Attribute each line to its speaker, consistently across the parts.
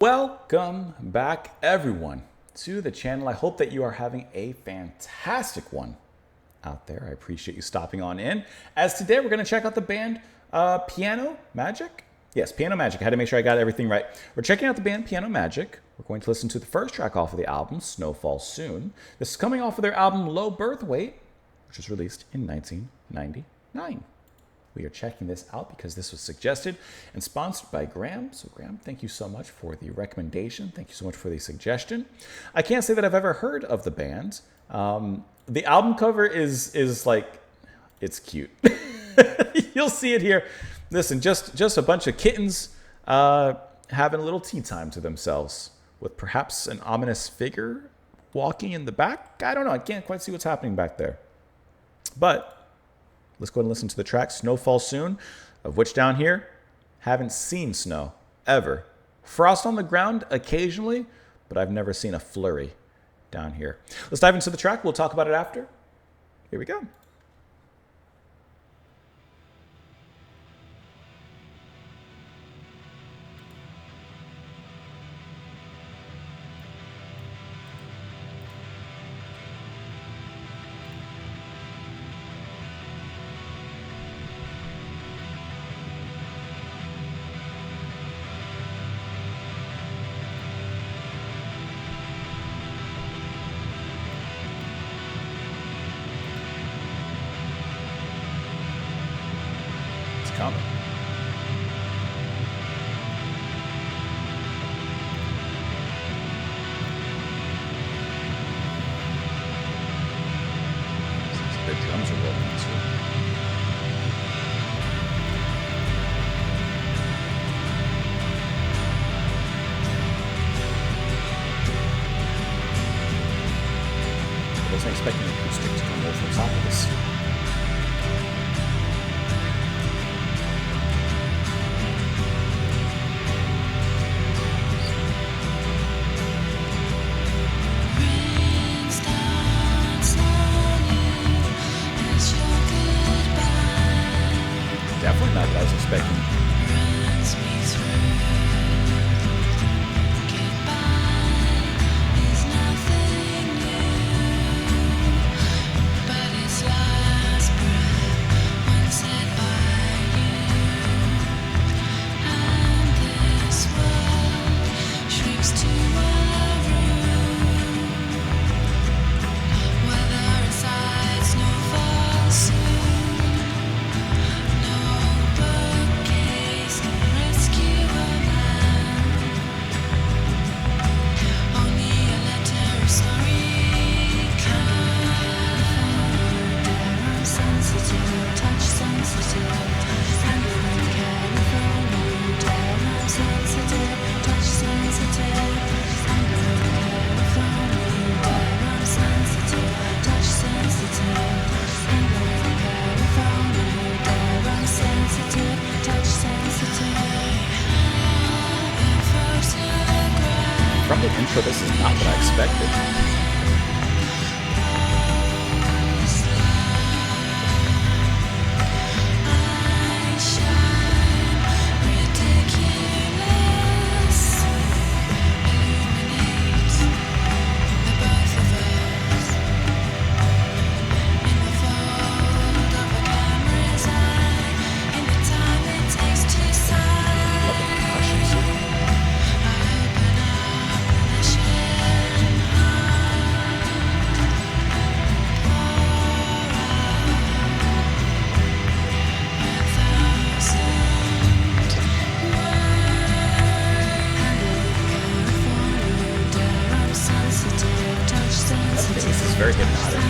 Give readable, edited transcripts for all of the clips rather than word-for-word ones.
Speaker 1: Welcome back, everyone, to the channel. I hope that you are having a fantastic one out there. I appreciate you stopping on in. As today, we're going to check out the band Piano Magic. Yes, Piano Magic. I had to make sure I got everything right. We're checking out the band Piano Magic. We're going to listen to the first track off of the album, Snowfall Soon. This is coming off of their album Low Birth Weight, which was released in 1999. We are checking this out because this was suggested and sponsored by Graham. So Graham, thank you so much for the recommendation. Thank you so much for the suggestion. I can't say that I've ever heard of the band. The album cover is like, it's cute. You'll see it here. Listen, just a bunch of kittens having a little tea time to themselves with perhaps an ominous figure walking in the back. I don't know. I can't quite see what's happening back there. But let's go ahead and listen to the track Snowfall Soon, of which down here, haven't seen snow, ever. Frost on the ground occasionally, but I've never seen a flurry down here. Let's dive into the track. We'll talk about it after. Here we go. Coming. The drums are rolling too. I wasn't expecting the acoustic to come over the top of this. Definitely not what I was expecting. From the intro, this is not what I expected. This is very hypnotic.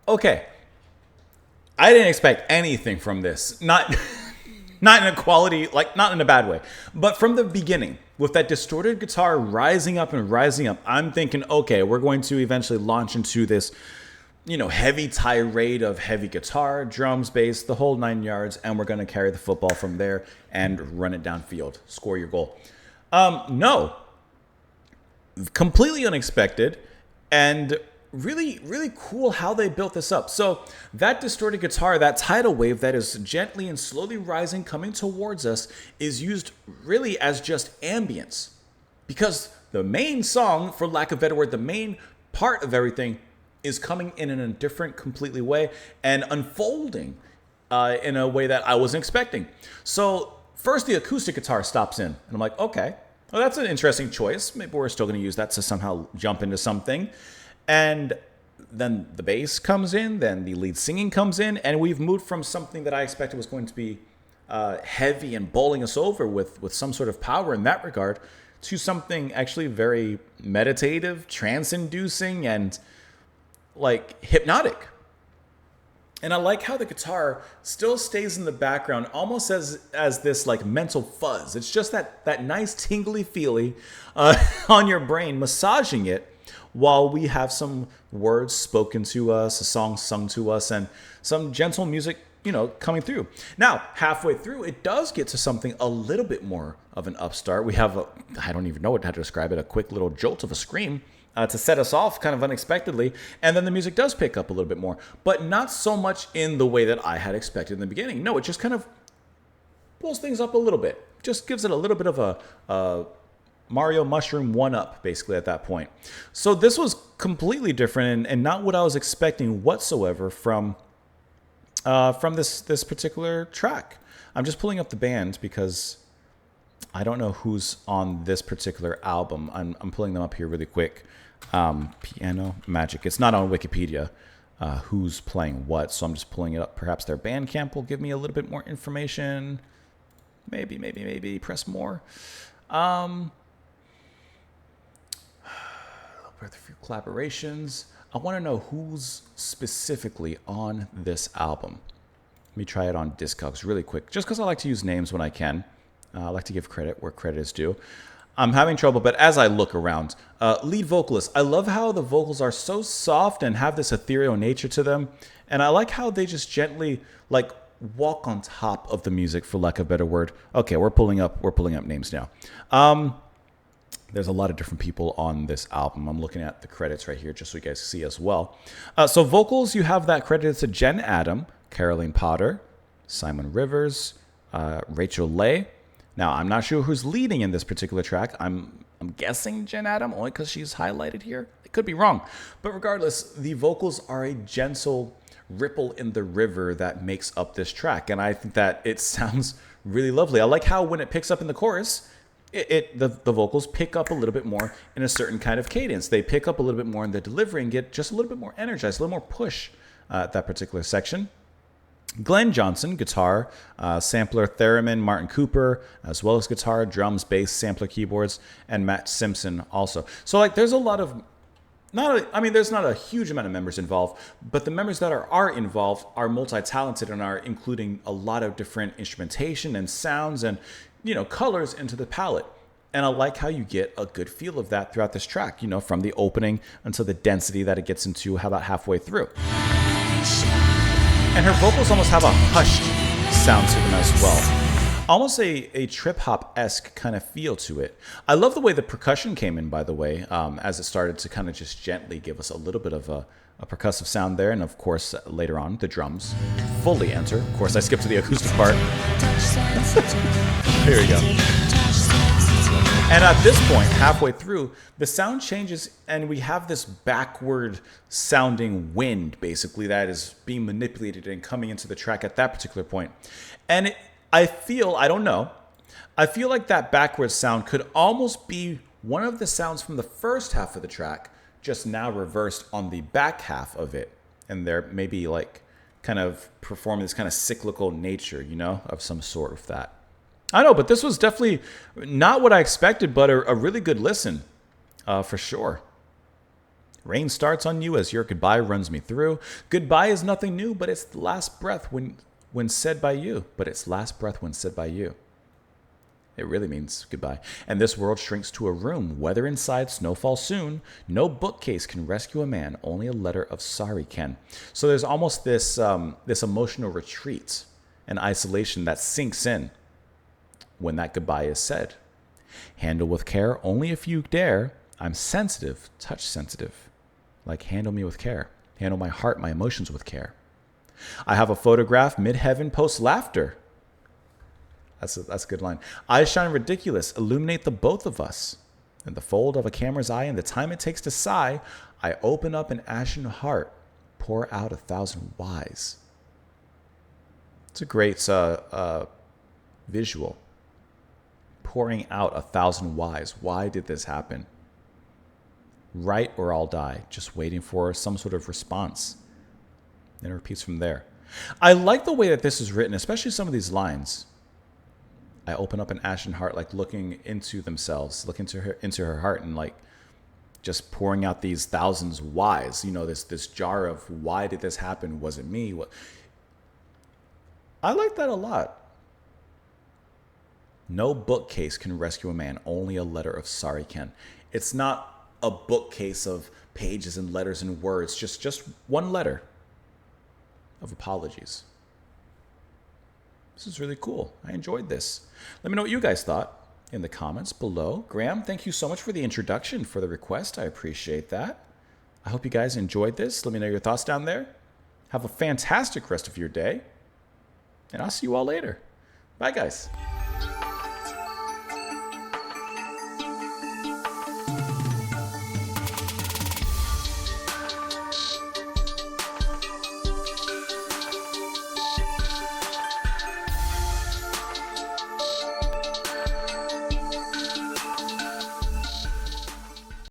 Speaker 1: Okay, I didn't expect anything from this. Not not in a quality, like not in a bad way, but from the beginning with that distorted guitar rising up and rising up, I'm thinking, okay, we're going to eventually launch into this, heavy tirade of heavy guitar, drums, bass, the whole 9 yards, and we're going to carry the football from there and run it downfield, score your goal. No, completely unexpected, and really, really cool how they built this up. So that distorted guitar, that tidal wave that is gently and slowly rising, coming towards us, is used really as just ambience. Because the main song, for lack of a better word, the main part of everything is coming in a different, completely way and unfolding in a way that I wasn't expecting. So first the acoustic guitar stops in, and I'm like, okay, well, that's an interesting choice. Maybe we're still going to use that to somehow jump into something. And then the bass comes in, then the lead singing comes in, and we've moved from something that I expected was going to be heavy and bowling us over with some sort of power in that regard to something actually very meditative, trance-inducing, and like hypnotic. And I like how the guitar still stays in the background, almost as this like mental fuzz. It's just that nice tingly feeling on your brain, massaging it, while we have some words spoken to us, a song sung to us, and some gentle music, coming through. Now, halfway through, it does get to something a little bit more of an upstart. We have I don't even know how to describe it, a quick little jolt of a scream to set us off kind of unexpectedly. And then the music does pick up a little bit more, but not so much in the way that I had expected in the beginning. No, it just kind of pulls things up a little bit. Just gives it a little bit of a Mario Mushroom 1-up, basically, at that point. So this was completely different and not what I was expecting whatsoever from this particular track. I'm just pulling up the band because I don't know who's on this particular album. I'm pulling them up here really quick. Piano Magic. It's not on Wikipedia who's playing what, so I'm just pulling it up. Perhaps their Bandcamp will give me a little bit more information. Maybe. Press more. A few collaborations. I want to know who's specifically on this album. Let me try it on Discogs really quick, just because I like to use names when I can. I like to give credit where credit is due. I'm having trouble, but as I look around, lead vocalist, I love how the vocals are so soft and have this ethereal nature to them, and I like how they just gently like walk on top of the music, for lack of a better word. Okay, we're pulling up names now. There's a lot of different people on this album. I'm looking at the credits right here just so you guys see as well. So vocals, you have that credited to Jen Adam, Caroline Potter, Simon Rivers, Rachel Lay. Now, I'm not sure who's leading in this particular track. I'm guessing Jen Adam, only because she's highlighted here. It could be wrong. But regardless, the vocals are a gentle ripple in the river that makes up this track. And I think that it sounds really lovely. I like how when it picks up in the chorus, the vocals pick up a little bit more in a certain kind of cadence. They pick up a little bit more in the delivery and get just a little bit more energized, a little more push at that particular section. Glenn Johnson, guitar, sampler, theremin, Martin Cooper, as well as guitar, drums, bass, sampler, keyboards, and Matt Simpson also. So like there's a lot of, there's not a huge amount of members involved, but the members that are involved are multi-talented and are including a lot of different instrumentation and sounds and colors into the palette. And I like how you get a good feel of that throughout this track, from the opening until the density that it gets into about halfway through. And her vocals almost have a hushed sound to them as well. Almost a trip-hop-esque kind of feel to it. I love the way the percussion came in, by the way, as it started to kind of just gently give us a little bit of a percussive sound there. And of course, later on, the drums fully enter. Of course, I skipped to the acoustic part. Here we go. And at this point, halfway through, the sound changes and we have this backward sounding wind, basically, that is being manipulated and coming into the track at that particular point. And I feel like that backward sound could almost be one of the sounds from the first half of the track, just now reversed on the back half of it. And they're maybe like kind of performing this kind of cyclical nature, of some sort with that. I know, but this was definitely not what I expected, but a really good listen, for sure. Rain starts on you as your goodbye runs me through. Goodbye is nothing new, but it's the last breath when said by you. But it's last breath when said by you. It really means goodbye. And this world shrinks to a room. Weather inside, snowfall soon. No bookcase can rescue a man. Only a letter of sorry can. So there's almost this emotional retreat and isolation that sinks in when that goodbye is said. Handle with care, only if you dare. I'm sensitive, touch sensitive. Like handle me with care. Handle my heart, my emotions with care. I have a photograph, mid-heaven, post-laughter. That's a good line. Eyes shine ridiculous, illuminate the both of us. In the fold of a camera's eye and the time it takes to sigh, I open up an ashen heart, pour out 1,000 whys. It's a great visual. Pouring out 1,000 whys. Why did this happen? Write or I'll die. Just waiting for some sort of response. Then it repeats from there. I like the way that this is written, especially some of these lines. I open up an ashen heart, like looking into themselves, look into her heart, and like just pouring out these thousands whys. You know, this jar of why did this happen? Was it me? What? I like that a lot. No bookcase can rescue a man. Only a letter of sorry can. It's not a bookcase of pages and letters and words. Just one letter of apologies. This is really cool. I enjoyed this. Let me know what you guys thought in the comments below. Graham, thank you so much for the introduction, for the request. I appreciate that. I hope you guys enjoyed this. Let me know your thoughts down there. Have a fantastic rest of your day. And I'll see you all later. Bye, guys.